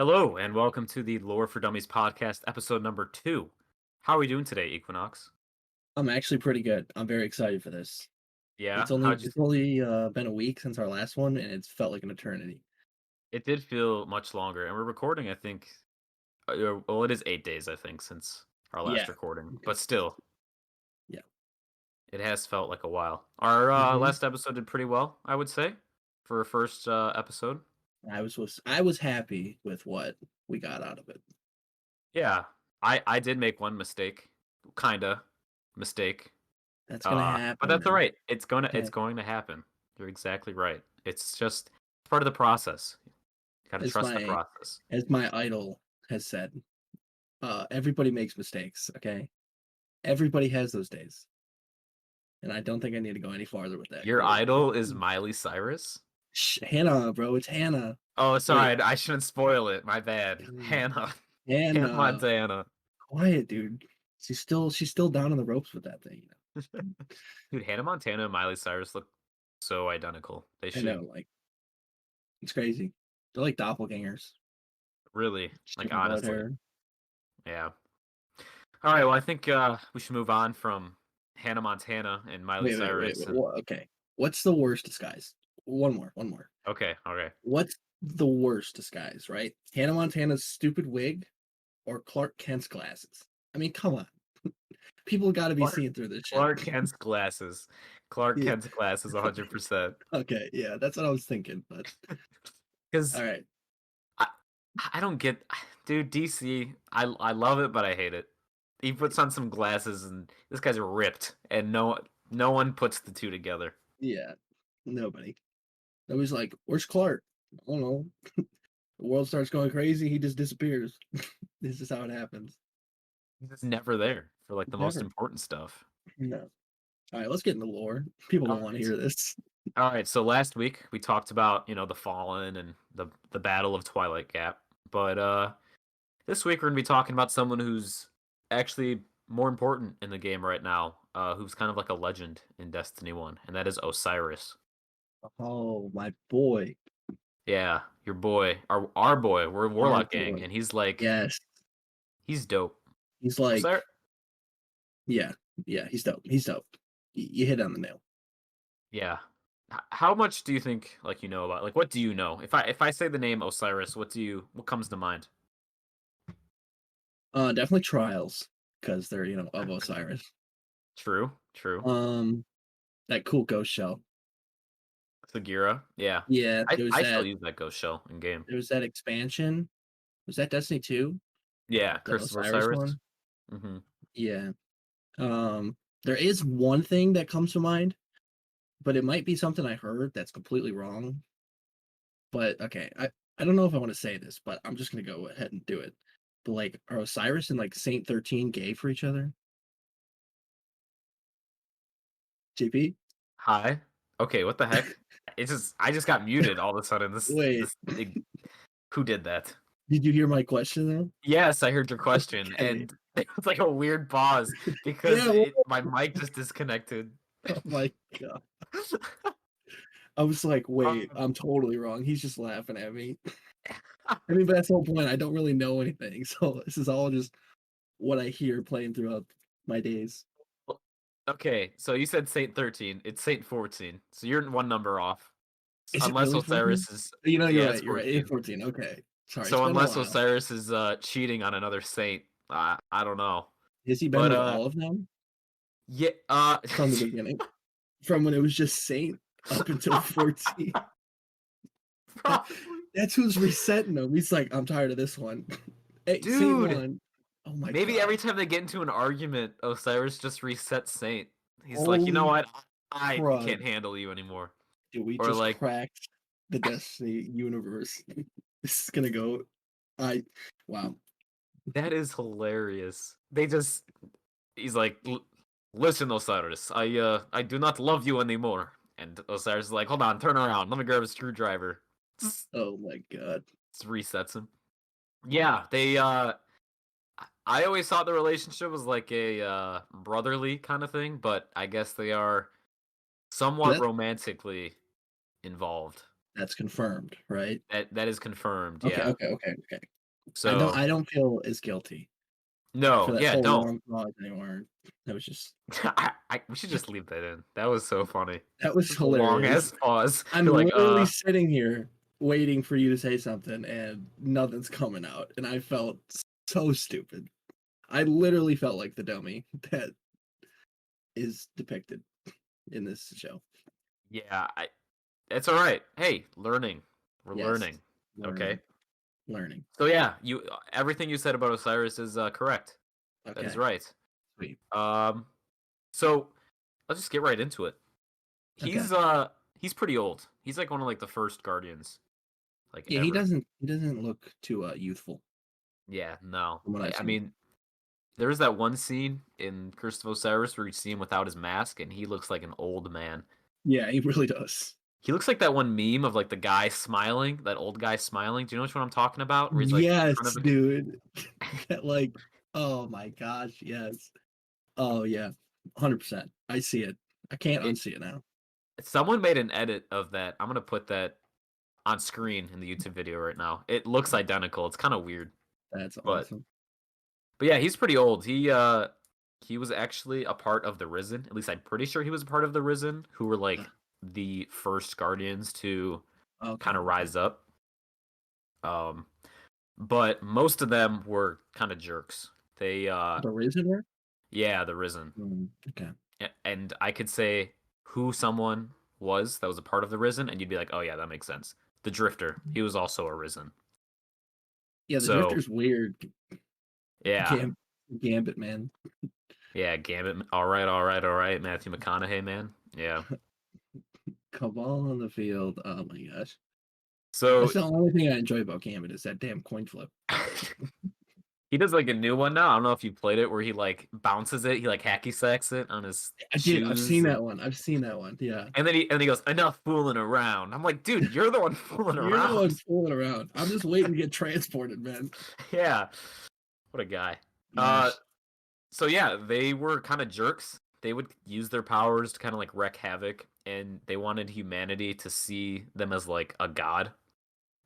Hello, and welcome to the Lore for Dummies podcast, episode number 2. How are we doing today, Equinox? I'm actually pretty good. I'm very excited for this. Yeah, It's only how'd you? it's only been a week since our last one, and it's felt like an eternity. It did feel much longer, and we're recording. I think. Well, it is 8 days, I think, since our last Yeah. recording, Okay. but still, Yeah. it has felt like a while. Our hmm last episode did pretty well, I would say, for a first episode. I was happy with what we got out of it. Yeah, I did make one mistake, kinda mistake. That's gonna But happen, that's all man. right. It's Okay. going to happen. You're exactly right. It's just part of the process. You gotta As trust the my process. as my idol has said, everybody makes mistakes. Okay. Everybody has those days, and I don't think I need to go any farther with that Your quote. idol is Miley Cyrus? Hannah, bro, it's Hannah. Oh, Wait, sorry, I shouldn't spoil it. My bad. mm, Hannah. Hannah Hannah. Montana. Quiet, dude. She's still down in the ropes with that thing. Dude, Hannah Montana and Miley Cyrus look so identical. They I should know, like it's crazy. They're like doppelgangers. really, like, Stupid blood honestly. hair. Yeah. All right, well, I think we should move on from Hannah Montana and Miley Wait. Cyrus. And Okay. What's the worst disguise? One more. okay, okay. What's the worst disguise, right? Hannah Montana's stupid wig or Clark Kent's glasses? I mean, come on. People got to be Clark, seeing through this shit. Clark Kent's glasses. Clark Yeah. Kent's glasses, 100%. Okay, yeah, that's what I was thinking, but Because all right. I, I don't get, dude. DC, I love it, but I hate it. He puts on some glasses, and this guy's ripped, and no one puts the two together. Yeah. Nobody. Nobody's like, "Where's Clark?" I don't know. The world starts going crazy, he just disappears. This is how it happens. He's just never there for like the most Never. important stuff. No. All right, let's get into lore. People All don't want to right. hear this. All right. So last week we talked about the Fallen and the Battle of Twilight Gap, but this week we're gonna be talking about someone who's actually more important in the game right now, who's kind of like a legend in Destiny 1, and that is Osiris. Oh, my boy. Yeah, your boy, our boy, we're Our Warlock Gang, boy. and he's like Yes. he's dope. He's Osiris, like, yeah, yeah, he's dope. He's dope. You hit on the nail. yeah. How much do you think like you know about like what do you know? If I say the name Osiris, what comes to mind? Definitely trials, because they're, of Osiris. True, true. Um, that cool ghost shell. Sagira, yeah. Yeah, I still use that ghost shell in game. there was that expansion. Was that Destiny 2? Yeah, The Curse of Osiris Osiris. one? Hmm. Yeah. There is one thing that comes to mind, but it might be something I heard that's completely wrong. But okay, I don't know if I want to say this, but I'm just gonna go ahead and do it. But like, are Osiris and like Saint 13 gay for each other? JP? Hi. Okay, what the heck? I just got muted all of a sudden. Wait, Who did that? did you hear my question though? Yes, I heard your question, Okay. and it was like a weird pause because Yeah. Well, my mic just disconnected. oh my god. I was like, wait, Um, I'm totally wrong. He's just laughing at me. I mean, but that's the whole point. I don't really know anything, so this is all just what I hear playing throughout my days. okay, so you said Saint 13. It's Saint 14. So you're one number off. Is it Unless really 14? Osiris is You're yeah, it's right. You're right. It's 14. 14. Okay. Sorry, it's So been a unless while. Osiris is cheating on another saint, I don't know. Has he been But with all of them yeah, from the beginning? From when it was just Saint up until 14? probably. That's who's resetting them. He's like, I'm tired of this one. Hey, Saint Dude, 1. Oh my maybe every god. time they get into an argument, Osiris just resets Saint. He's like, you know Holy what? I crud. can't handle you anymore. Dude, we Or just like, cracked the Destiny universe. This is gonna go. I Wow. that is hilarious. He's like, listen, Osiris, I do not love you anymore. And Osiris is like, hold on, turn around, let me grab a screwdriver. Oh my god. Just resets him. Yeah, I always thought the relationship was like a brotherly kind of thing, but I guess they are somewhat That romantically involved. that's confirmed, right? That is confirmed, Okay, yeah. okay, okay, okay. So I don't feel as guilty for no, that yeah, whole don't. long pause anymore. That was just We should just leave that in. That was so funny. that was Just a long hilarious. ass pause. I'm You're like, literally sitting here waiting for you to say something, and nothing's coming out, and I felt so stupid. I literally felt like the dummy that is depicted in this show. yeah, it's all right. Hey, learning. We're Yes, learning. Okay. learning. So yeah, everything you said about Osiris is correct. That is Okay, right. sweet. So let's just get right into it. Okay. He's pretty old. He's like one of like the first guardians, like Yeah, ever. he doesn't look too youthful Yeah, no. from what I've I seen. mean, there's that one scene in Curse of Osiris where you see him without his mask, and he looks like an old man. Yeah, he really does. He looks like that one meme of like the guy smiling, that old guy smiling. Do you know which one I'm talking about? Where he's like in Yes, front of dude. That, like, oh my gosh, yes. Oh yeah, 100%. I see it. I can't it. unsee it now. Someone made an edit of that. I'm gonna put that on screen in the YouTube video right now. It looks identical. It's kind of weird, That's but awesome. yeah, he's pretty old. He was actually a part of the Risen. At least I'm pretty sure he was a part of the Risen, who were like the first guardians to Okay. kind of rise up. But most of them were kind of jerks. They The Risen were? yeah, the Risen. Okay. And I could say who someone was that was a part of the Risen, and you'd be like, oh yeah, that makes sense. The Drifter, he was also a Risen. Yeah, the So Drifter's weird. yeah, Gambit, man. yeah, Gambit. All right. Matthew McConaughey, man. Yeah. Cabal on the field. Oh my gosh. So That's the only thing I enjoy about Gambit is that damn coin flip. he does like a new one now. I don't know if you played it, where he like bounces it, he like hacky sacks it on his I did. I've shoes. seen that one. I've seen that one. Yeah. And then he goes, enough fooling around. I'm like, dude, you're the one fooling You're around. the one fooling around. I'm just waiting to get transported, man. Yeah. What a guy. Gosh. So yeah, they were kind of jerks. They would use their powers to kind of like wreak havoc, and they wanted humanity to see them as like a god.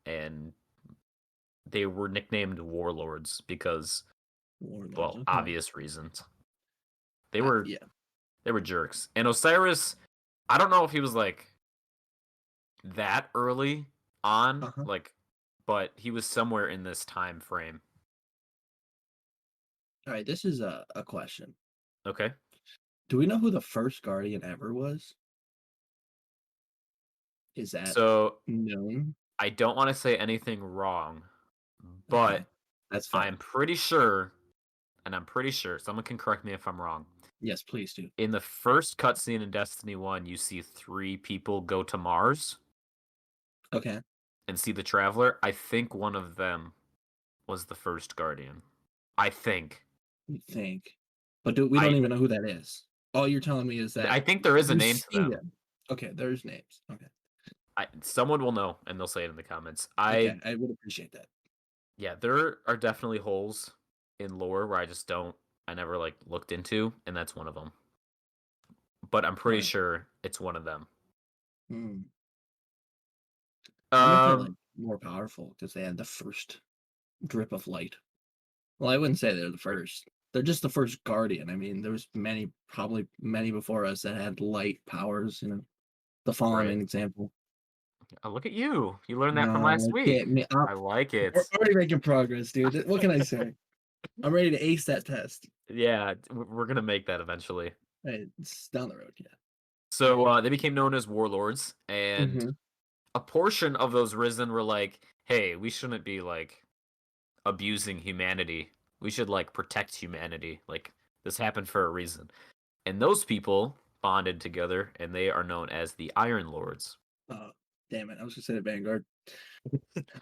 And they were nicknamed warlords because, Warlords, well, okay. obvious reasons. They were Yeah. They were jerks. And Osiris, I don't know if he was like that early on, like, but he was somewhere in this time frame. All right, this is a question. Okay. Do we know who the first Guardian ever was? Is that So known? I don't want to say anything wrong, but Okay, that's fine. I'm pretty sure, and I'm pretty sure, someone can correct me if I'm wrong. Yes, please do. In the first cutscene in Destiny 1, you see 3 people go to Mars Okay. and see the Traveler. I think one of them was the first Guardian. I think. You think. But we don't even know who that is. All you're telling me is that I think there is a you name to see them. Okay, there's names. Okay. Someone will know, and they'll say it in the comments. Okay, I would appreciate that. Yeah, there are definitely holes in lore where I never like looked into, and that's one of them. But I'm pretty sure it's one of them. I wonder if they're like more powerful because they had the first drip of light. Well, I wouldn't say they're the first. They're just the first Guardian. I mean, there was probably many before us that had light powers. You know, the Fallen, an example. Oh, look at you! You learned that from last week. Get me up. I like it. We're already making progress, dude. What can I say? I'm ready to ace that test. Yeah, we're gonna make that eventually. Hey, it's down the road, yeah. So they became known as warlords, and a portion of those Risen were like, "Hey, we shouldn't be like abusing humanity. We should like protect humanity. Like this happened for a reason." And those people bonded together, and they are known as the Iron Lords. Oh, damn it! I was gonna say the Vanguard.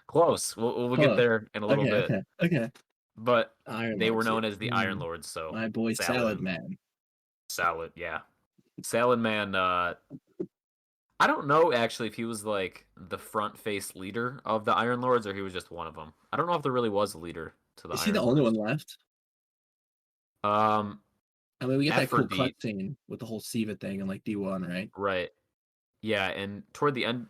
Close. We'll get there in a little bit. Okay. But Iron they were Lords, known yeah. as the Iron Lords. So My boy Salad Man. Salad, yeah. Salad Man. I don't know actually if he was like the front face leader of the Iron Lords or he was just one of them. I don't know if there really was a leader to the Is Iron he the only one left? I mean, we get that cool cutscene with the whole Siva thing and like D1, right? Right. Yeah, and toward the end,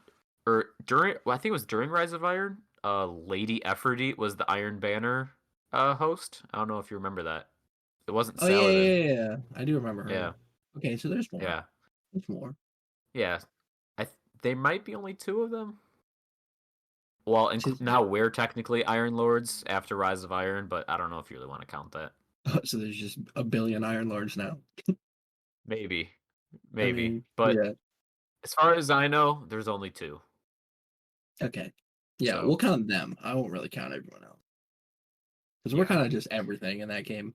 or during, well, I think it was during Rise of Iron. Lady Aphrodite was the Iron Banner host. I don't know if you remember that. It wasn't Oh yeah, Saladin. yeah, yeah, yeah. I do remember Yeah, her. Okay, so there's more. yeah, There's more. yeah. They might be only two of them. Well, now we're technically Iron Lords after Rise of Iron, but I don't know if you really want to count that. So there's just a billion Iron Lords now. Maybe, I maybe. mean, But yeah. as far as I know, there's only two. Okay. Yeah, So we'll count them. I won't really count everyone else. Because we're yeah, kind of just everything in that game.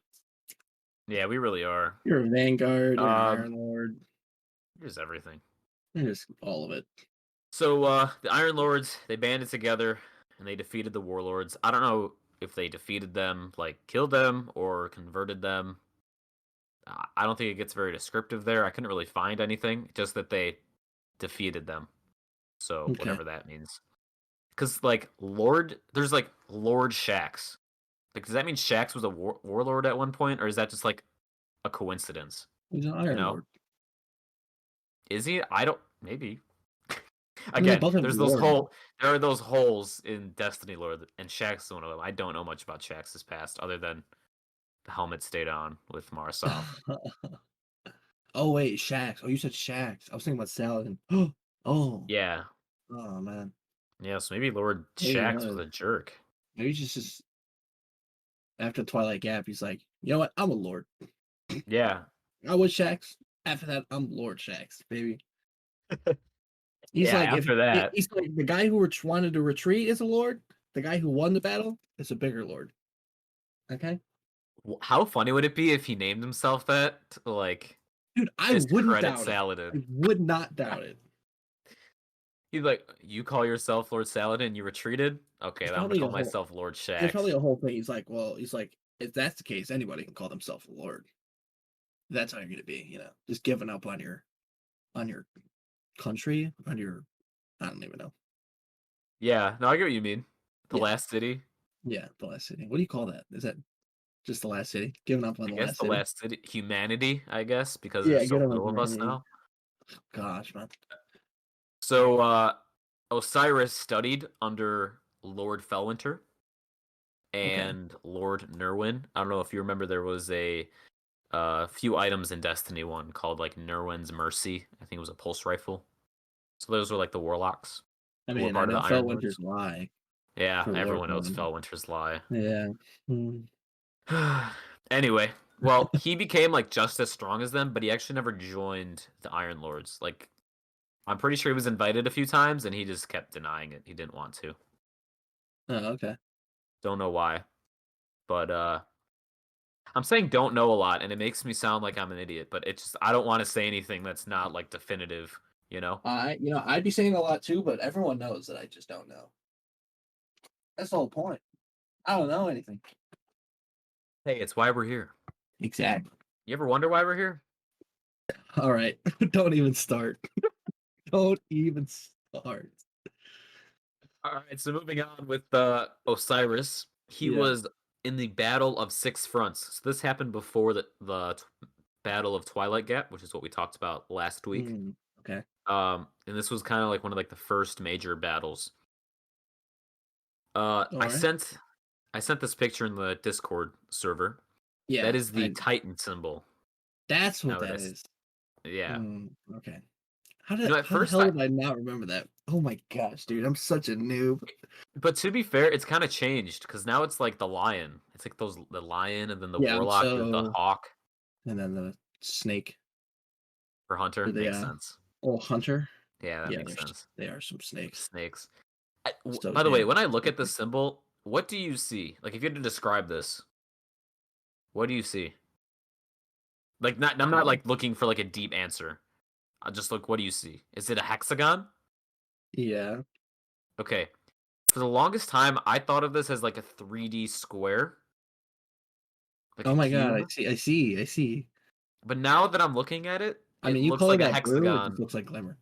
yeah, we really are. You're a Vanguard, you're an Um, Iron Lord. Here's everything. You're just all of it. So the Iron Lords, they banded together and they defeated the Warlords. I don't know if they defeated them, like killed them or converted them. I don't think it gets very descriptive there. I couldn't really find anything, just that they defeated them. So Okay. whatever that means. Because like there's like Lord Shax. Like, does that mean Shax was a warlord at one point, or is that just like a coincidence? He's an You Iron know, Lord. is he? I don't. Maybe. I mean, they Again, both have Lord. there are those holes in Destiny lore, and Shaxx is one of them. I don't know much about Shaxx's past other than the helmet stayed on with Marasov. Oh wait, Shax. Oh, you said Shax. I was thinking about Saladin. Oh, Yeah, oh man. yeah. So maybe Lord Maybe he Shaxx was was. a jerk. Maybe he's just after Twilight Gap. He's like, you know what? I'm a Lord. Yeah, I was Shax. After that, I'm Lord Shax, baby. He's yeah. like, if After that, he's like the guy who wanted to retreat is a Lord. The guy who won the battle is a bigger Lord. Okay, how funny would it be if he named himself that to like dude, I wouldn't discredit doubt it. Saladin? I would not doubt it. He's like, you call yourself Lord Saladin, you retreated? Okay, It's I'm gonna probably a call whole. myself Lord It's probably Shaxx. a whole thing. He's like, well, he's like, if that's the case, anybody can call themselves a Lord. That's how you're gonna be, just giving up on your country, on your I don't even know. Yeah, no, I get what you mean. The Yeah, last city. yeah, the last city. What do you call that? Is that just the last city? Giving up on I the guess last the city? last city, humanity. I guess because Yeah, there's so get up on little of us humanity. now. Gosh, man. So Osiris studied under Lord Felwinter Okay. and Lord Nerwin. I don't know if you remember. There was a few items in Destiny 1 called like Nerwin's Mercy. I think it was a pulse rifle. So those were like the warlocks I who were mean, I part of know the Iron Lords. Felwinter's lie Yeah, for Lord everyone knows Felwinter. Felwinter's lie. Yeah. Hmm. Anyway, well, he became like just as strong as them, but he actually never joined the Iron Lords. Like, I'm pretty sure he was invited a few times, and he just kept denying it. He didn't want to. Oh, okay. Don't know why, but I'm saying don't know a lot, and it makes me sound like I'm an idiot. But it's just I don't want to say anything that's not like definitive. You know? I'd be saying a lot too, but everyone knows that I just don't know. That's the whole point. I don't know anything. Hey, it's why we're here. Exactly. You ever wonder why we're here? All right. Don't even start. Don't even start. All right, so moving on with Osiris, he Yeah. was in the Battle of Six Fronts. So this happened before the Battle of Twilight Gap, which is what we talked about last week. Okay. And this was kind of like one of like the first major battles. All I right. sent this picture in the Discord server. Yeah. That is the Titan symbol. That's what Now that that is. yeah. Okay. At How the first hell did I not remember that? Oh my gosh, dude, I'm such a noob. but to be fair, it's kind of changed because now it's like the lion. It's like the lion and then the Yeah, warlock, the hawk and then the snake for hunter or the makes sense. hunter. Yeah, that Yeah, makes sense. they are some snakes. Snakes. So By the way, damn. when I look at this symbol, what do you see? Like, if you had to describe this, what do you see? Like, I'm not like looking for like a deep answer. I just look. What do you see? Is it a hexagon? Yeah. Okay. For the longest time, I thought of this as like a 3D square, like Oh a my god, cube. I see. But now that I'm looking at it, I it mean, you looks color like a that blue, it hexagon. just looks like glimmer.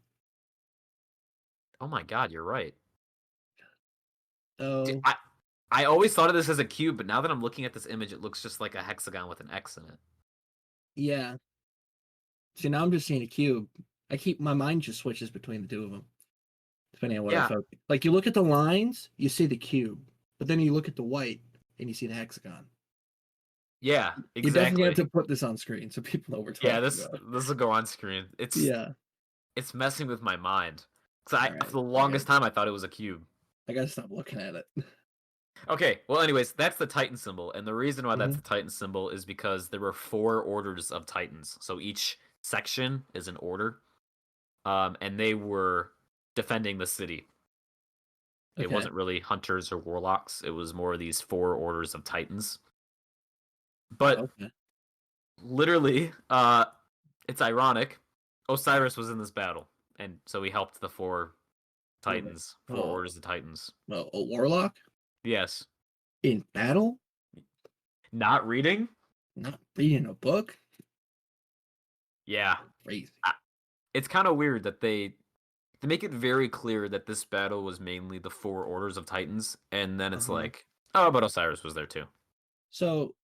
Oh my god, you're right. Oh, I always thought of this as a cube, but now that I'm looking at this image, it looks just like a hexagon with an X in it. yeah. See, now I'm just seeing a cube. My mind just switches between the two of them. depending on what I Yeah, focus. Like you look at the lines, you see the cube, but then you look at the white and you see the hexagon. yeah, You definitely have exactly. to put this on screen so people know what we're Yeah, talking this about. this will go on screen. Yeah. It's messing with my mind. Cause All for right. the longest time I thought it was a cube. I gotta stop looking at it. Okay, well, anyways, that's the Titan symbol, and the reason why that's Mhm. the Titan symbol is because there were 4 orders of Titans. So each section is an order, and they were defending the city. It Okay. wasn't really hunters or warlocks. It was more of these 4 orders of Titans. But Okay. literally, it's ironic. Osiris was in this battle, and so he helped the 4 Titans, four Oh, orders of Titans. well, a warlock Yes, in battle, not reading. not reading a book. Yeah, Crazy. it's kind of weird that they make it very clear that this battle was mainly the 4 orders of Titans, and then it's Uh-huh. like, oh, but Osiris was there too. So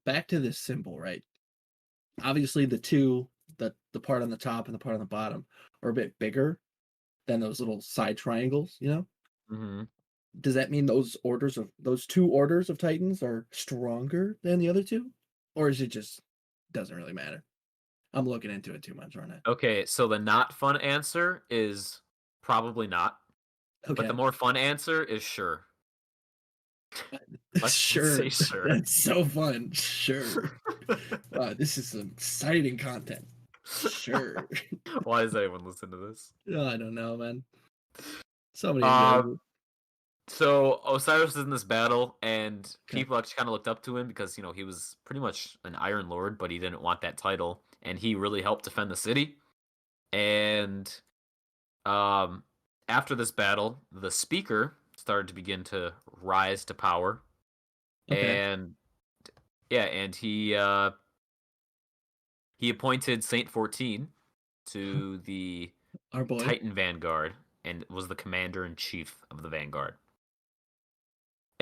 back to this symbol, right? Obviously, the part on the top and the part on the bottom are a bit bigger than those little side triangles. Hmm. Does that mean those 2 orders of Titans are stronger than the other two, or is it just doesn't really matter? I'm looking into it too much right now. Okay, so the not fun answer is probably not, but the Okay, more fun answer is sure. Let's say sure. sure. That's so fun. Sure. This is some exciting content. Sure. Why does anyone listen to this? Oh, I don't know, man. Somebody Uh, enjoys it. so Osiris is in this battle, and Okay. people actually kind of looked up to him because he was pretty much an Iron Lord, but he didn't want that title, and he really helped defend the city. And um, after this battle, the speaker started to begin to rise to power, Okay. and yeah, and he appointed Saint 14 to the Our boy. Titan Vanguard and was the commander in chief of the Vanguard.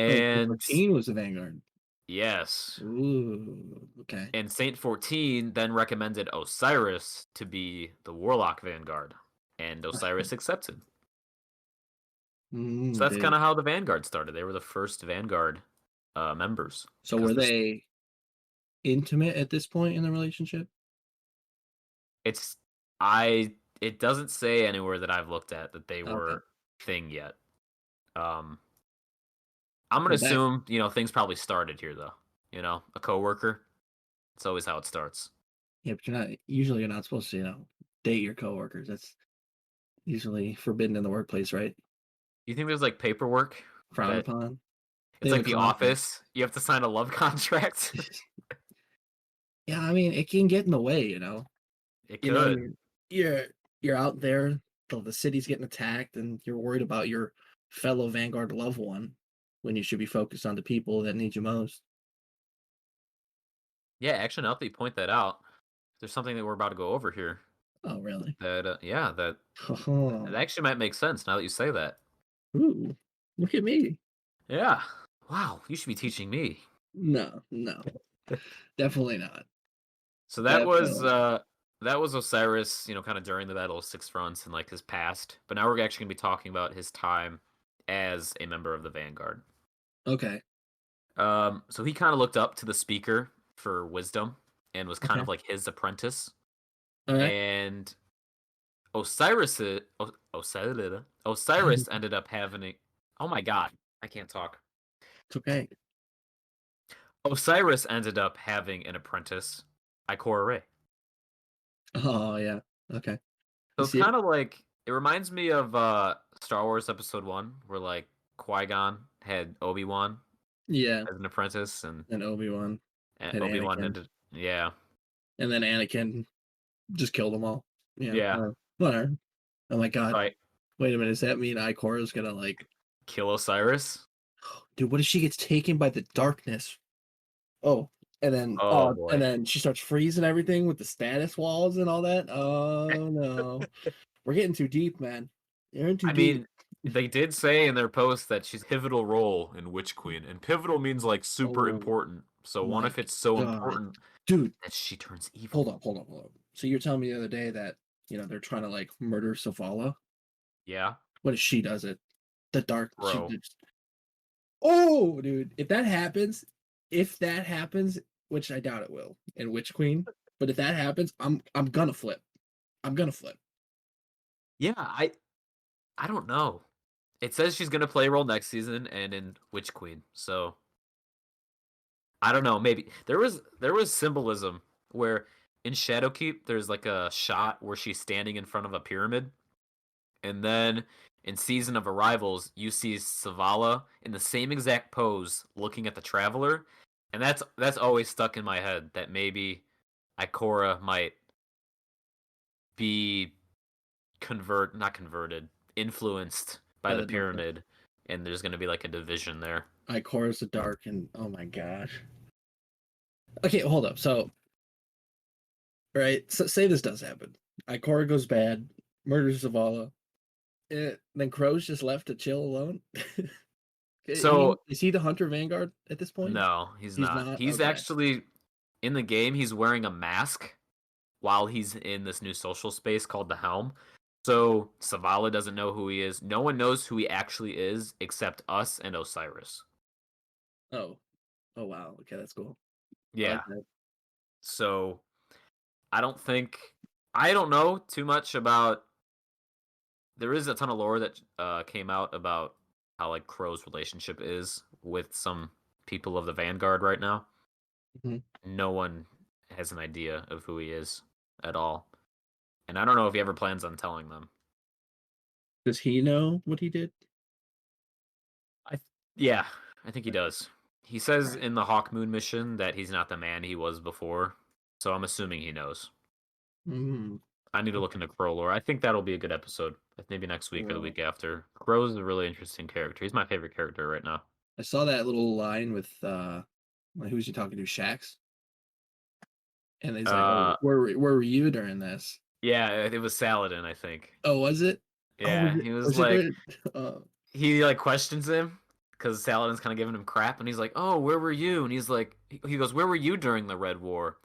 Oh, And 14 was the Vanguard. yes, Ooh. Okay. and Saint 14 then recommended Osiris to be the Warlock Vanguard, and Osiris accepted. So that's kind Dude. of how the Vanguard started. They were the first Vanguard members. So Because were they intimate at this point in the relationship? it's I it doesn't say anywhere that I've looked at that they Okay. were thing yet. Um, I'm gonna Well, that assume things probably started here though. A coworker. It's always how it starts. yeah, but you're not supposed to, date your coworkers. That's usually forbidden in the workplace, right? You think there's like paperwork Frowned that upon. They it's have like a The contract. Office? You have to sign a love contract. Yeah, I mean, it can get in the way, It You know, could. you're out there, the city's getting attacked, and you're worried about your fellow Vanguard loved one when you should be focused on the people that need you most. Yeah, actually, now that you point that out, there's something that we're about to go over here Oh, really? that that Oh, actually might make sense now that you say that. ooh, look at me. Yeah. Wow, you should be teaching me. No, no, definitely not. So Definitely not. that was Osiris, kind of during the Battle of Six Fronts and like his past. But now we're actually gonna be talking about his time as a member of the Vanguard. Okay, So he kind of looked up to the speaker for wisdom and was kind okay, of like his apprentice. all right. And Osiris ended up having oh my god, I can't talk. It's okay. Osiris ended up having an apprentice, Ikora Rey. Oh, yeah. Okay. So You it's see it? kind of like it reminds me of Star Wars Episode 1, where like Qui-Gon had Obi-Wan Yeah, as an apprentice, and Obi-Wan and and Obi-Wan Anakin, ended, yeah, and then Anakin just killed them all. Yeah, yeah. whatever. Oh my god. Right. Wait a minute, does that mean Ikora's gonna Kill Osiris. dude, what if she gets taken by the darkness? Oh, Oh and boy. then she starts freezing everything with the status walls and all that. Oh no. We're getting too deep, man. You're in too I deep. mean, they did say in their post that she's pivotal role in Witch Queen, and pivotal means like super Oh important. So what my if it's so god. important Dude, that she turns hold evil? up, hold up, hold up. So you're telling me the other day that, they're trying to murder Savala? Yeah. What if she does it? The dark. Bro. Oh, dude! If that happens, which I doubt it will, in Witch Queen, but if that happens, I'm gonna flip. I'm gonna flip. Yeah, I don't know. It says she's gonna play a role next season and in Witch Queen, so I don't know. Maybe there was symbolism where in Shadowkeep there's like a shot where she's standing in front of a pyramid, and then in Season of Arrivals you see Savala in the same exact pose looking at the Traveler, and that's always stuck in my head that maybe Ikora might be not converted, influenced by By the the dark one. pyramid, and there's gonna be like a division there. I chorus the dark, and oh my gosh. Okay, hold up. So, right, so say this does happen. Ikora goes bad, murders Zavala. Then Crow's just left to chill alone. So Is he the Hunter Vanguard at this point? no, he's He's not. not. He's Okay. actually in the game. He's wearing a mask while he's in this new social space called the Helm. So Savala doesn't know who he is. No one knows who he actually is except us and Osiris. Oh. Oh wow. Okay, that's cool. I Yeah. like that. So I don't know too much about. There is a ton of lore that came out about how like Crow's relationship is with some people of the Vanguard right now. Mhm. No one has an idea of who he is at all, and I don't know if he ever plans on telling them. Does he know what he did? Yeah, I think he does. He says Right. in the Hawk Moon mission that he's not the man he was before, so I'm assuming he knows. Mm, I need to look okay. into Crow lore. I think that'll be a good episode. Maybe next week or the Well, week after. Crow's a really interesting character. He's my favorite character right now. I saw that little line with who's he talking to? Shax, and he's like, "Oh, Uh, where were you during this?" yeah, it was Saladin, I think. Oh, was it? Oh, Yeah, he was was it like during? Uh, he like questions him because Saladin's kind of giving him crap, and he's like, "Oh, where were you?" And he's like, he goes, "Where were you during the Red War?"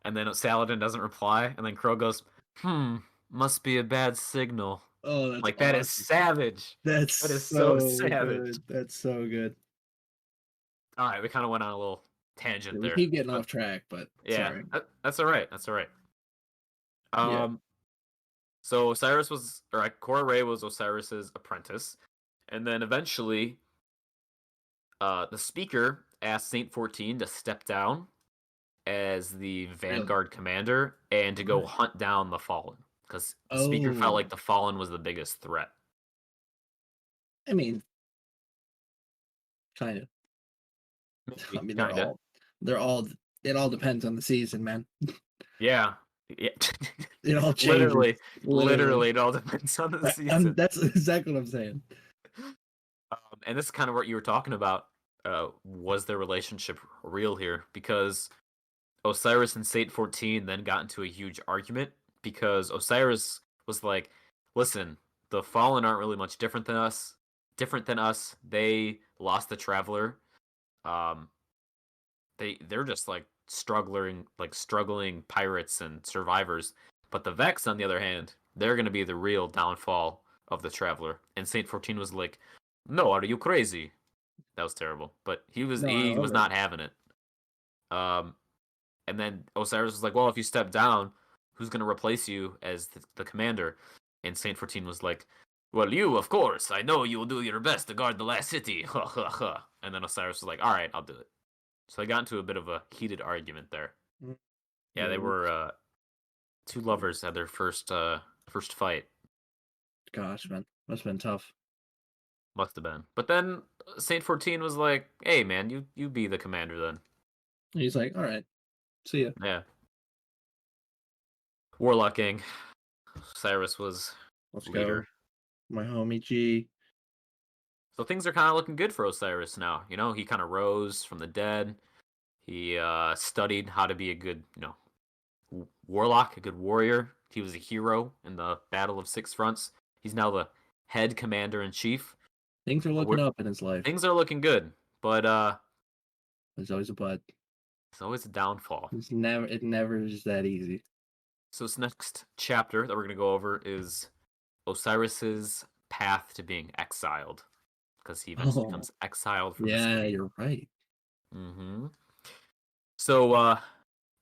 And then Saladin doesn't reply, and then Crow goes, must be a bad signal." oh, that's Like that is awesome. savage. That's That is so so savage. good. That's so good. All right, we kind of went on a little Yeah, tangent we there, keep getting but off track, but yeah, sorry. that's all right. That's all right. Yeah. Um, so Osiris was, or Cora Ray was Osiris's apprentice, and then eventually, the speaker asked Saint 14 to step down as the Really? Vanguard commander and to go What? hunt down the Fallen because the speaker felt Oh, like the Fallen was the biggest threat. I mean, kind of. I Maybe, mean, kinda. they're all. It all depends on the season, man. Yeah. Yeah. It all changes, Literally, literally. literally, it all depends on the season. That's exactly what I'm saying. And this is kind of what you were talking about. Was their relationship real here? Because Osiris and Sate 14 then got into a huge argument because Osiris was like, "Listen, the Fallen aren't really much different than us. Different than us. They lost the Traveler. Um, they're just struggling pirates and survivors. But the Vex, on the other hand, they're gonna be the real downfall of the Traveler." And Saint 14 was like, "No, are you crazy?" That was terrible. But he was No, I he love was it. not having it. Um, and then Osiris was like, "Well, if you step down, who's gonna replace you as the commander?" And Saint 14 was like, "Well, you, of course. I know you will do your best to guard the last city." And then Osiris was like, "All right, I'll do it." So they got into a bit of a heated argument there. Mm, Yeah, they were oops. two lovers had their first fight. Gosh, man, must have been tough. Must have been. But then Saint 14 was like, "Hey, man, you be the commander then." He's like, all right, see ya. Yeah. Warlocking. Cyrus was Let's leader. go, my homie G. So things are kind of looking good for Osiris now. You know, he kind of rose from the dead. He studied how to be a good, warlock, a good warrior. He was a hero in the Battle of Six Fronts. He's now the head commander in chief. Things are looking We're, up in his life. things are looking good, but There's always a but. it's always a downfall. It never is that easy. So this next chapter that we're gonna go over is Osiris's path to being exiled because he eventually Oh, becomes exiled from the yeah, city. you're right. Hmm. So,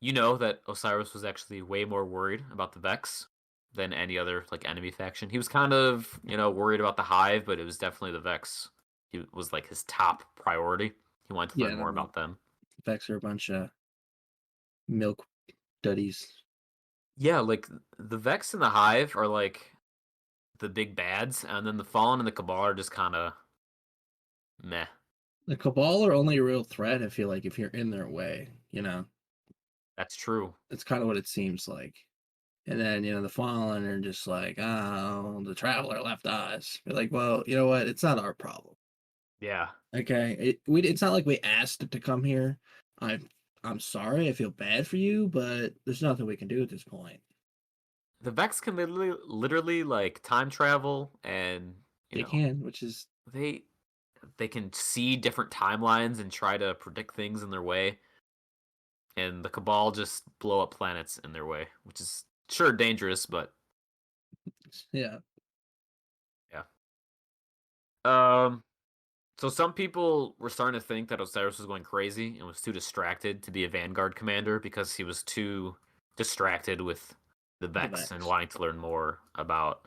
you know that Osiris was actually way more worried about the Vex than any other like enemy faction. He was kind of, worried about the Hive, but it was definitely the Vex. He was like his top priority. He wanted to Yeah, learn no, more about them. Vex are a bunch of milk duddies. Yeah, like the Vex and the Hive are like the big bads, and then the Fallen and the Cabal are just kind of meh. The Cabal are only a real threat, I feel like, if you're in their way, That's true. That's kind of what it seems like. And then, the Fallen are just like, oh, the Traveler left us. You're like, well, you know what? It's not our problem. Yeah. Okay. It's not like we asked it to come here. I'm I'm sorry, I feel bad for you, but there's nothing we can do at this point. The Vex can literally like time travel and, you They know, can, which is they they can see different timelines and try to predict things in their way. And the Cabal just blow up planets in their way, which is sure dangerous, but yeah. yeah. Um so some people were starting to think that Osiris was going crazy and was too distracted to be a Vanguard commander because he was too distracted with the The Vex and Vex. wanting to learn more about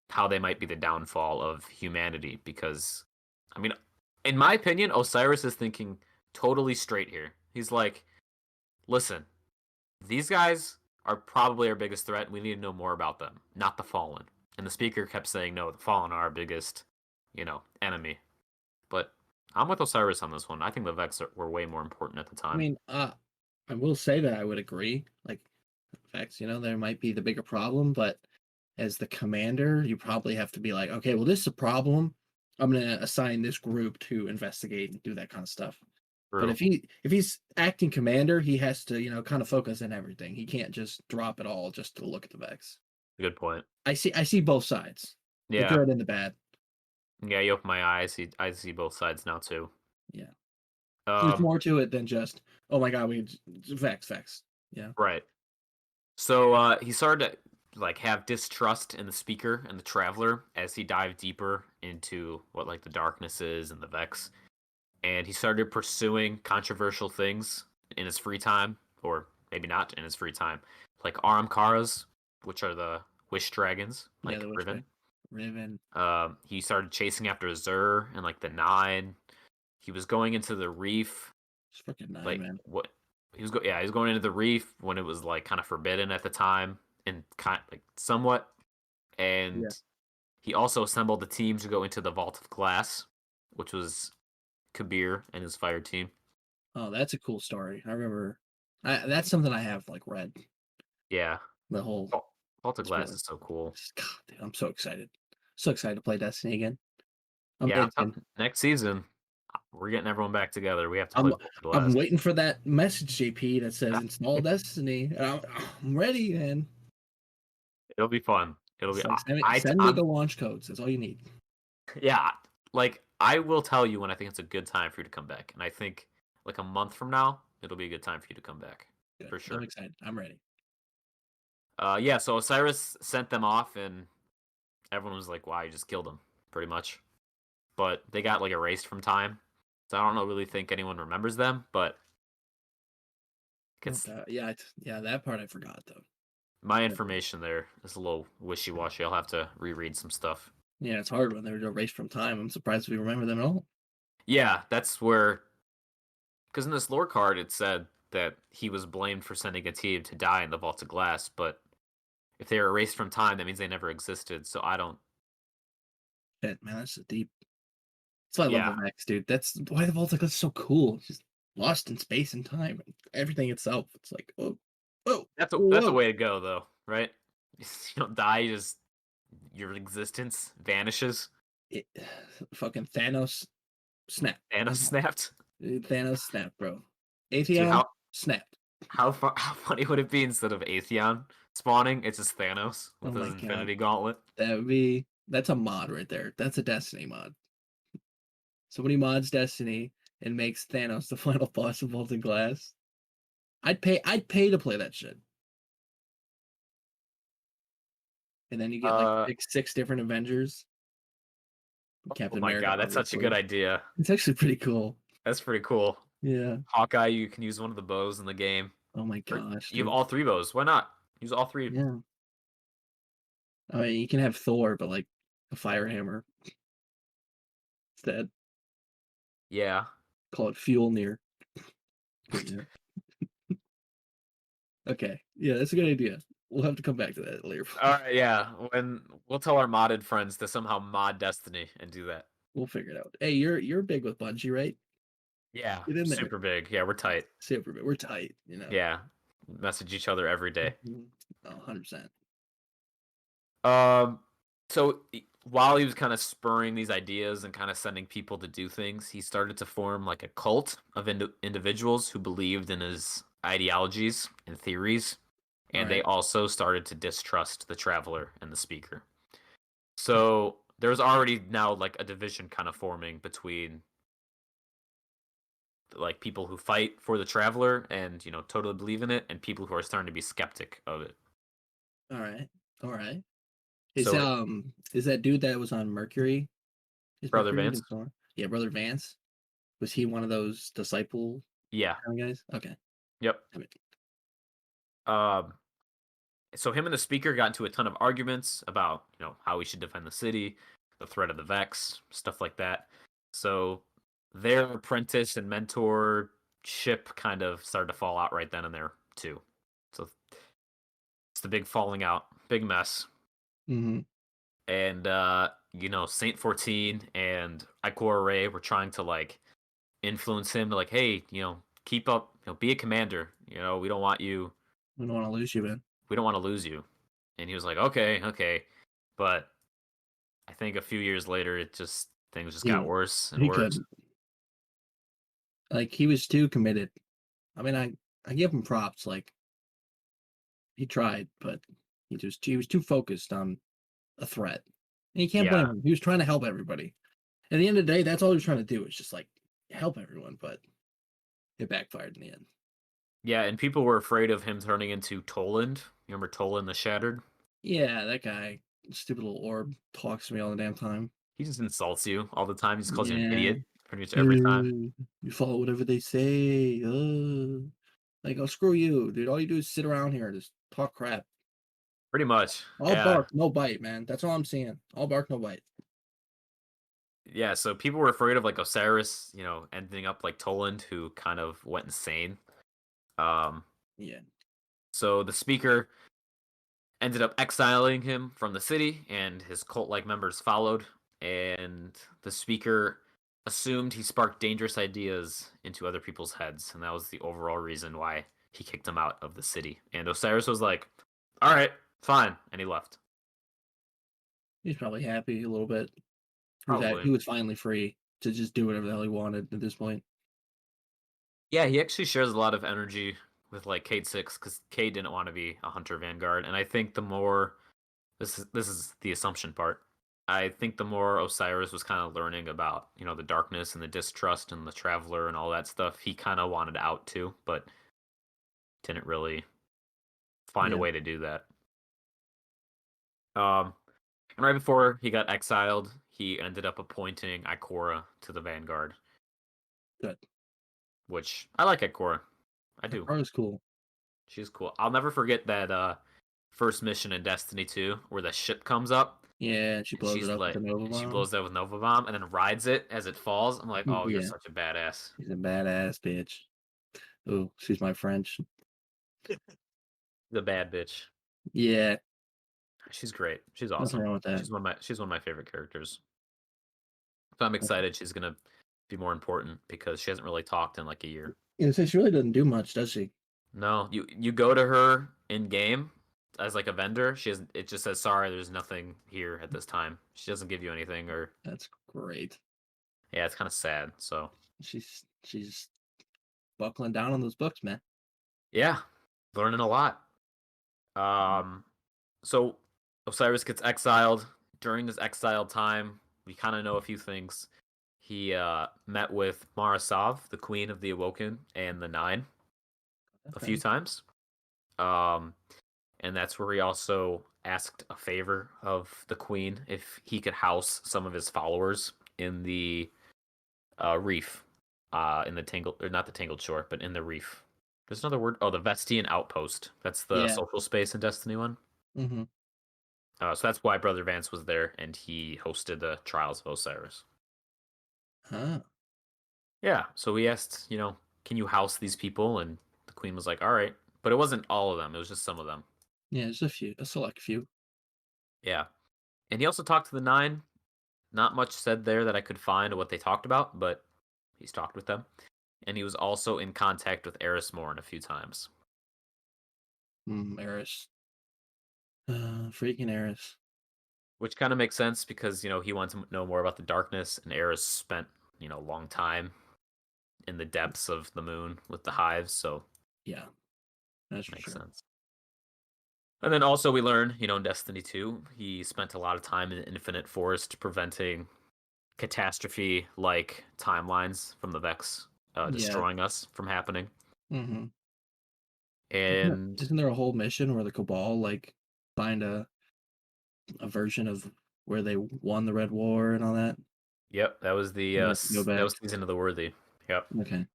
how they might be the downfall of humanity because I mean in my opinion Osiris is thinking totally straight here. He's like, "Listen, these guys are probably our biggest threat. We need to know more about them, not the Fallen." And the speaker kept saying, "No, the Fallen are our biggest, enemy." But I'm with Osiris on this one. I think the Vex were way more important at the I time. mean, I will say that I would agree. Like Vex, there might be the bigger problem, but as the commander, you probably have to be like, okay, well, this is a problem. I'm gonna assign this group to investigate and do that kind of stuff. But True. if he's acting commander, he has to, kind of focus on everything. He can't just drop it all just to look at the Vex. Good point. I see both sides, the Yeah. good and the bad. Yeah, you open my eyes. I see both sides now too. Yeah. There's Um, more to it than just, oh my god, Vex. Yeah. right. So he started to like have distrust in the speaker and the traveler as he dived deeper into what like the darkness is and the Vex. And he started pursuing controversial things in his free time, or maybe not in his free time, like Aramkaras, which are the wish dragons, Yeah, like the Witch Riven. Riven. He started chasing after Zur and like the Nine. He was going into the Reef, It's freaking nine, like man. what he was going into the Reef when it was like kind of forbidden at the time, and kind like somewhat. Yeah. And he also assembled a team to go into the Vault of Glass, which was Kabir and his fire team. Oh, that's a cool story. I remember. That's something I have like read. Yeah, The whole. Vault of It's Glass really. is so cool. God, dude, I'm so excited. So excited to play Destiny again. I'm Yeah, itching. next season we're getting everyone back together. We have to play I'm Vault of I'm Glass. waiting for that message, JP, that says install Destiny. I'm ready, man. It'll be fun. It'll be It's like I send me I'm the launch codes. That's all you need. yeah, like I will tell you when I think it's a good time for you to come back. And I think like a month from now, it'll be a good time for you to come back. Good. For I'm sure. excited. I'm ready. Yeah, so Osiris sent them off and everyone was like, wow, you just killed them, pretty much. But they got like erased from time. So I don't know really think anyone remembers them, but it's Yeah, that part I forgot though. my information there is a little wishy washy. I'll have to reread some stuff. Yeah, it's hard when they're erased from time. I'm surprised we remember them at all. Yeah, that's where because in this lore card it said that he was blamed for sending a team to die in the Vault of Glass, but if they were erased from time, that means they never existed. So I don't. Shit, man, that's so deep. That's why I love Yeah, the Max, dude. That's why the Vault is so cool. It's just lost in space and time and everything itself. It's like, oh, whoa, that's a whoa. way to go though, right? You don't die, you just your existence vanishes. It, fucking Thanos snap. Thanos snapped. Thanos snap, bro. Dude, Atheon snapped. how funny would it be instead of Atheon spawning? It's just Thanos Oh with his my god. Infinity Gauntlet. That's a mod right there. That's a Destiny mod. Somebody mods Destiny and makes Thanos the final boss of Vault of Glass. I'd pay to play that shit. and then you get like Uh, 6 different Avengers. oh Captain my America, god, that's such a good obviously. idea. It's actually pretty cool. That's pretty cool. Yeah. Hawkeye, you can use one of the bows in the game. Oh my Or gosh, you have dude. all three bows. Why not? Use all three. Yeah. I mean, you can have Thor, but like a fire hammer instead. Yeah. Call it Fjolnir. Yeah. Okay. Yeah, that's a good idea. We'll have to come back to that later. All right, yeah. When we'll tell our modded friends to somehow mod Destiny and do that. We'll figure it out. Hey, you're big with Bungie, right? Yeah, Get in there. super big. Yeah, we're tight. Super big. We're tight, you know. Yeah, message each other every day. Mhm. Oh, 100%. Um, so while he was kind of spurring these ideas and kind of sending people to do things, he started to form like a cult of individuals who believed in his ideologies and theories, and they Alright. also started to distrust the traveler and the speaker. So there's already now like a division kind of forming between like people who fight for the traveler and totally believe in it, and people who are starting to be skeptic of it. Alright. Alright. So Is that dude that was on Mercury? Is Brother Mercury Vance, even Thor? Yeah, Brother Vance. Was he one of those disciple yeah, kind of guys? Okay. yep. I mean, Um, so him and the speaker got into a ton of arguments about how we should defend the city, the threat of the Vex, stuff like that. So their apprentice and mentor ship kind of started to fall out right then and there too. So it's the big falling out, big mess. mhm. And Saint 14 and Ikora Ray were trying to like influence him to like, hey, keep up, be a commander. We don't want you, We don't want to lose you, man. we don't want to lose you. And he was like, okay, okay. But I think a few years later, things just got He worse and he worse. couldn't. Like he was too committed. I mean, I give him props. Like he tried, but he was too focused on a threat. And you can't blame Yeah, him. He was trying to help everybody. At the end of the day, that's all he was trying to do. Is just like help everyone, but it backfired in the end. yeah. And people were afraid of him turning into Toland. You remember Toland the Shattered? Yeah, that guy, stupid little orb, talks to me all the damn time. He just insults you all the time. He just calls you an Yeah. idiot pretty much every time. You follow whatever they say. Like, oh, screw you, dude. All you do is sit around here and just talk crap. Pretty much. All Yeah. bark, no bite, man. That's all I'm seeing. All bark, no bite. Yeah, so people were afraid of like Osiris, ending up like Toland, who kind of went insane. Um, Yeah. so the speaker ended up exiling him from the city, and his cult-like members followed. And the speaker assumed he sparked dangerous ideas into other people's heads, and that was the overall reason why he kicked him out of the city. And Osiris was like, "All right, fine," and he left. He's probably happy a little bit. He Probably. was finally free to just do whatever the hell he wanted at this point. Yeah, he actually shares a lot of energy with like Cade 6 because Cade didn't want to be a hunter vanguard, and I think the more this is the assumption part. I think the more Osiris was kind of learning about the darkness and the distrust and the traveler and all that stuff, he kind of wanted out too, but didn't really find a Yeah. way to do that. Um, and right before he got exiled, he ended up appointing Ikora to the Vanguard, Good. which I like Ikora. I That do. part was cool. She's cool. I'll never forget that first mission in Destiny 2 where the ship comes up Yeah, and she and blows it up with the Nova she Bomb. blows that with Nova Bomb and then rides it as it falls. I'm like, oh, you're Yeah. such a badass. She's a badass bitch. Oh, she's my French. The bad bitch. Yeah, She's great. She's nothing awesome. wrong with that. She's one of my favorite characters. So I'm excited she's gonna be more important because she hasn't really talked in like a year. Yeah, so she really doesn't do much, does she? No, you go to her in game as like a vendor. She has it just says sorry, there's nothing here at this time. She doesn't give you anything or That's great. yeah, it's kind of sad. So She's buckling down on those books, man. yeah, learning a lot. Um, so Osiris gets exiled. During this exiled time, we kind of know a few things. He met with Marasav, the queen of the Awoken, and the Nine a few Okay. times. Um, and that's where he also asked a favor of the queen if he could house some of his followers in the reef, in the Tangled, or not the Tangled Shore, but in the reef. There's another word. Oh, the Vestian Outpost. That's the Yeah. social space in Destiny 1. Mm-hmm. So that's why Brother Vance was there, and he hosted the Trials of Osiris. Huh. Yeah, so we asked, can you house these people? And the queen was like, all right. But it wasn't all of them, it was just some of them. Yeah, just a select few. Yeah. And he also talked to the Nine. Not much said there that I could find what they talked about, but he's talked with them. And he was also in contact with Eris Morn a few times. Eris. Freaking Eris. Which kind of makes sense because, he wanted to know more about the darkness, and Eris spent, a long time in the depths of the moon with the hives, so Yeah, that's for makes sure. sense. And then also we learn, in Destiny 2, he spent a lot of time in the Infinite Forest preventing catastrophe like timelines from the Vex Yeah. destroying us from happening. Mm-hmm. And Isn't there a whole mission where the Cabal like find a version of where they won the Red War and all that? yep, that was the You have to go that was back. Season of the Worthy. Yep. Okay.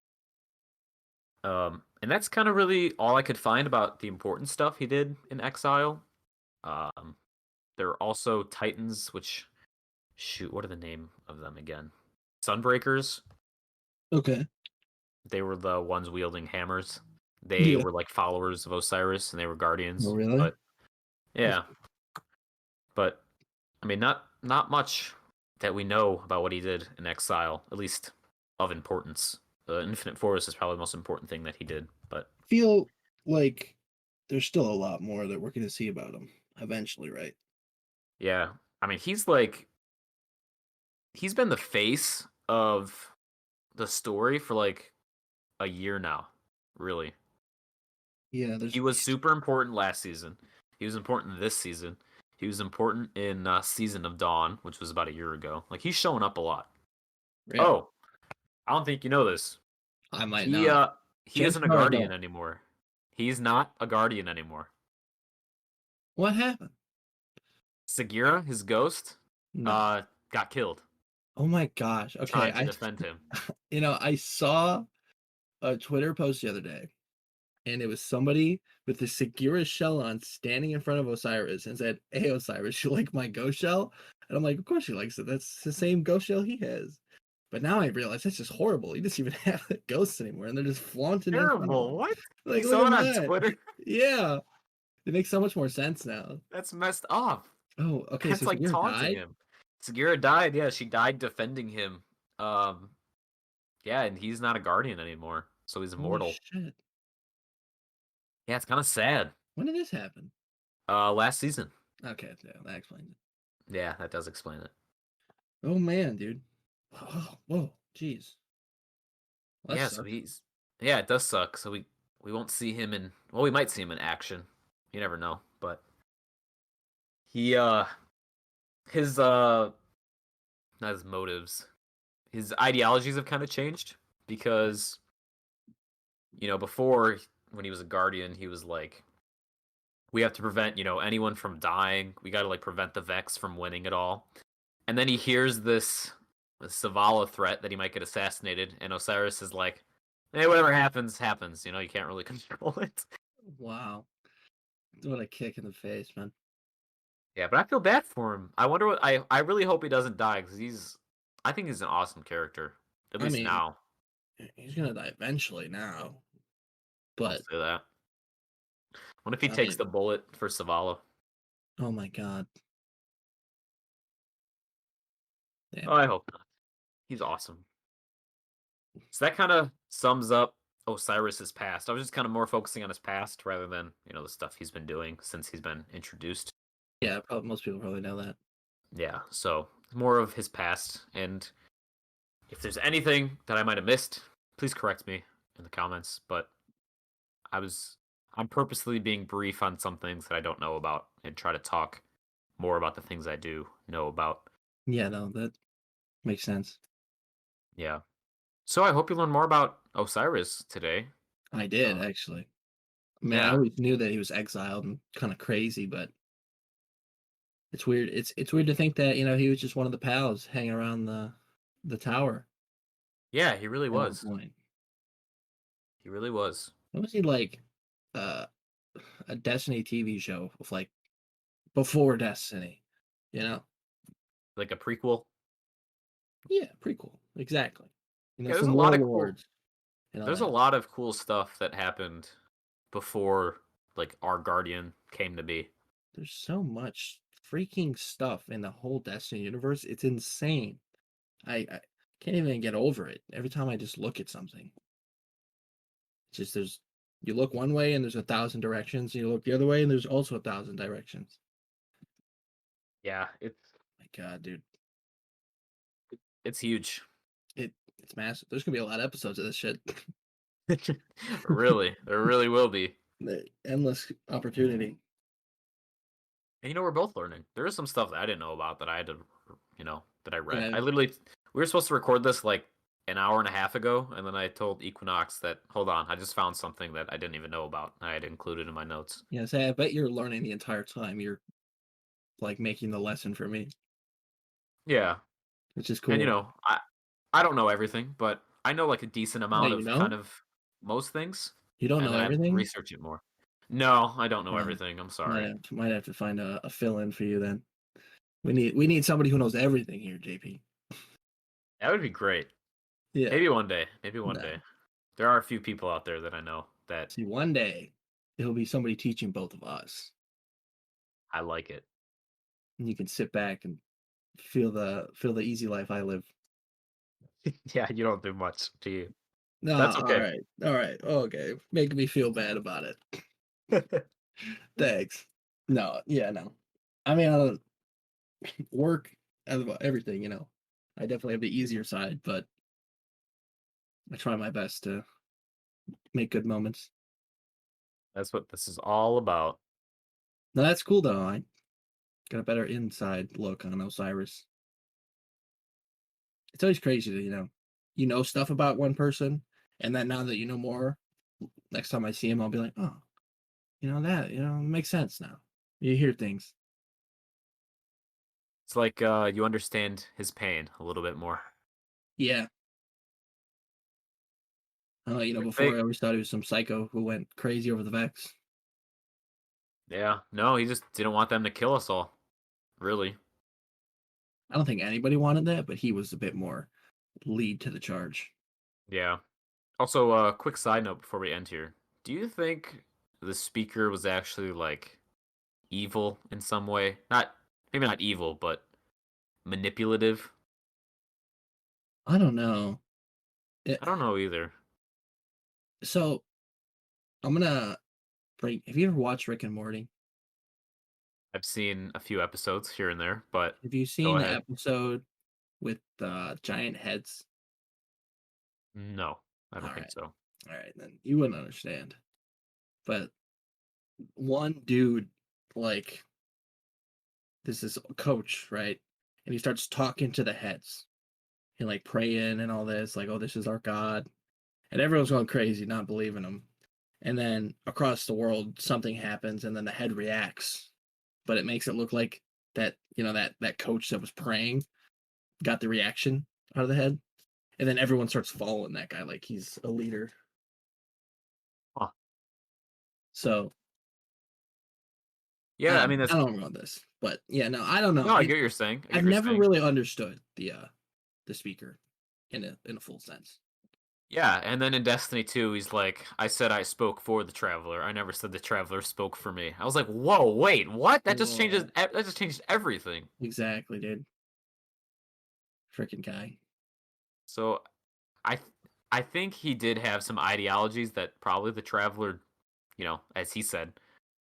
And that's kind of really all I could find about the important stuff he did in Exile. Um, there are also Titans, which shoot, what are the name of them again? Sunbreakers. Okay. They were the ones wielding hammers. They Yeah. were like followers of Osiris, and they were Oh, guardians. really? But yeah, but I mean, not much that we know about what he did in Exile, at least of importance. The Infinite Forest is probably the most important thing that he did. But Feel like there's still a lot more that we're gonna see about him eventually, right? yeah, I mean, he's been the face of the story for like a year now, really. Yeah, He was super important last season. He was important this season. He was important in Season of Dawn, which was about a year ago. Like, he's showing up a lot. really. Oh, I don't think you know this. I might He not. uh he isn't Chances a are I guardian don't. anymore. He's not a guardian anymore. What happened? Sagira, his ghost, No. got killed Oh my gosh. Okay, trying to defend him. I saw a Twitter post the other day, and it was somebody with the Segura shell on standing in front of Osiris and said, "Hey Osiris, you like my ghost shell?" And I'm like, "Of course she likes it. That's the same ghost shell he has." But now I realize that's just horrible. He doesn't even have the ghosts anymore, and they're just flaunting it in front of Terrible. him. What? You Like, look saw at it on that. Twitter? Yeah, it makes so much more sense now. That's messed up. Oh, okay. That's So like Segura taunting died. him. Sagira died. Yeah, she died defending him. Um, yeah, and he's not a guardian anymore, so he's Holy immortal. shit! Yeah, it's kind of sad. When did this happen? Last season. Okay, yeah, that explains it. Yeah, that does explain it. Oh man, dude. Oh, whoa, jeez. Well, that Yeah, so sucks. yeah, it does suck. So we won't see him in, well, we might see him in action. You never know, but he his not his motives, his ideologies have kind of changed because before, when he was a guardian, he was like, we have to prevent anyone from dying. We got to like prevent the Vex from winning it all. And then he hears this Savala threat that he might get assassinated, and Osiris is like, hey, whatever happens, happens. You can't really control it. Wow. What a kick in the face, man. Yeah, but I feel bad for him. I wonder what I really hope he doesn't die because I think he's an awesome character. At I least mean, now. he's gonna die eventually now, I'll but say that. What if he I takes mean, the bullet for Savala? oh my god. Oh, Damn. I hope not. He's awesome. So that kind of sums up Osiris's past. I was just kind of more focusing on his past rather than the stuff he's been doing since he's been introduced. Yeah, probably most people probably know that. Yeah, so more of his past, and if there's anything that I might have missed, please correct me in the comments. But I'm purposely being brief on some things that I don't know about and try to talk more about the things I do know about. Yeah, no, that makes sense. Yeah. So I hope you learn more about Osiris today. I did Uh, actually. I mean, I yeah. always knew that he was exiled and kind of crazy, but It's weird. It's weird to think that, he was just one of the pals hanging around the tower Yeah, he really at one was. point. He really was. What was he like? Uh, a Destiny TV show of like before Destiny, you know? Like a prequel. Yeah, pretty cool. Exactly. Yeah, Some warlords and all there's a that. lot of cool stuff that happened before like our Guardian came to be. There's so much freaking stuff in the whole Destiny universe. It's insane. I can't even get over it. Every time I just look at something, it's just you look one way and there's 1,000 directions. You look the other way and there's also 1,000 directions. Yeah, My God, dude, it's huge. it's massive. There's gonna be a lot of episodes of this shit. Really, there really will be. Endless opportunity. And we're both learning. There is some stuff that I didn't know about that I had to, that I read. Yeah, We were supposed to record this like an hour and a half ago, and then I told Equinox that, hold on, I just found something that I didn't even know about. I had included in my notes. yeah. Say, I bet you're learning the entire time. You're like making the lesson for me, Yeah, which is and cool. I don't know everything, but I know like a decent Wait, amount you of know? kind of most things, You don't and know then I have to everything? research it more. No, I don't know Um, everything. I'm sorry. might have to find a fill in for you then. We need somebody who knows everything here, JP. That would be great. Yeah. Maybe one day. Maybe one No. day. There are a few people out there that I know that See, one day it'll be somebody teaching both of us. I like it. And you can sit back and feel the easy life I live. Yeah, you don't do much, do you? No, That's all okay. right. All right. Okay. Making me feel bad about it. Thanks. No, yeah, no. I mean, I don't work everything, I definitely have the easier side, but I try my best to make good moments. That's what this is all about. No, that's cool though. I got a better inside look on Osiris. It's always crazy that, you know stuff about one person, and then now that you know more, next time I see him, I'll be like, oh, it makes sense now. You hear things. It's like you understand his pain a little bit more. Yeah. Like Before I always thought he was some psycho who went crazy over the Vex. yeah, no, he just didn't want them to kill us all. Really. I don't think anybody wanted that, but he was a bit more lead to the charge. Yeah. Also, quick side note before we end here. Do you think the speaker was actually like evil in some way? Not maybe not evil, but manipulative? I don't know. It, I don't know either. so I'm gonna bring. Have you ever watched Rick and Morty? I've seen a few episodes here and there, but Have you go seen the ahead. episode with giant heads? No, I All don't think right, so. all right, then you wouldn't understand. But one dude, like, this is a coach, right? And he starts talking to the heads and like praying and all this, like, oh, this is our God. And everyone's going crazy, not believing him. And then across the world, something happens, and then the head reacts, but it makes it look like that coach that was praying got the reaction out of the head, and then everyone starts following that guy like he's a leader. Huh. So Yeah, I mean I that's don't know this, but yeah, no, I don't know. no, I get what you're saying. I get I've what you're never saying. really understood the speaker in a full sense. Yeah, and then in Destiny 2, he's like, I said I spoke for the Traveler. I never said the Traveler spoke for me. I was like, whoa, wait, what? Whoa, That just changed everything. exactly, dude. Freaking guy. So I th- I think he did have some ideologies that probably the Traveler, as he said,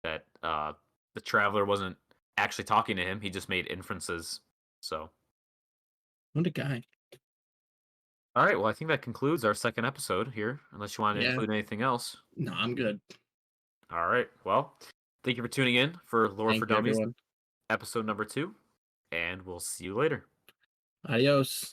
that the Traveler wasn't actually talking to him. He just made inferences. So, What a guy. all right, well, I think that concludes our second episode here, unless you want to Yeah. include anything else. No, I'm good. All right, well, thank you for tuning in for Lore for Thank you, Dummies, everyone. episode number 2, and we'll see you later. Adios.